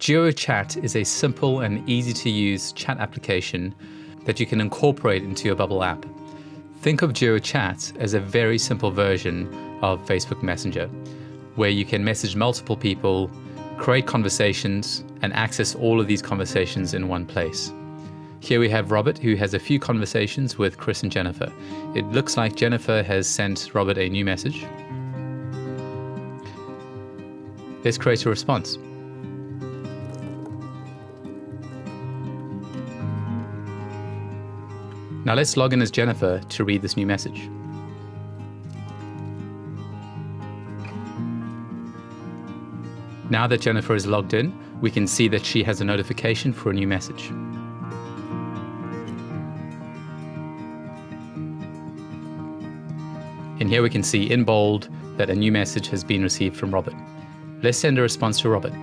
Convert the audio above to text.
GeoChat is a simple and easy to use chat application that you can incorporate into your Bubble app. Think of GeoChat as a very simple version of Facebook Messenger, where you can message multiple people, create conversations, and access all of these conversations in one place. Here we have Robert, who has a few conversations with Chris and Jennifer. It looks like Jennifer has sent Robert a new message. Let's create a response. Now let's log in as Jennifer to read this new message. Now that Jennifer is logged in, we can see that she has a notification for a new message. And here we can see in bold that a new message has been received from Robert. Let's send a response to Robert.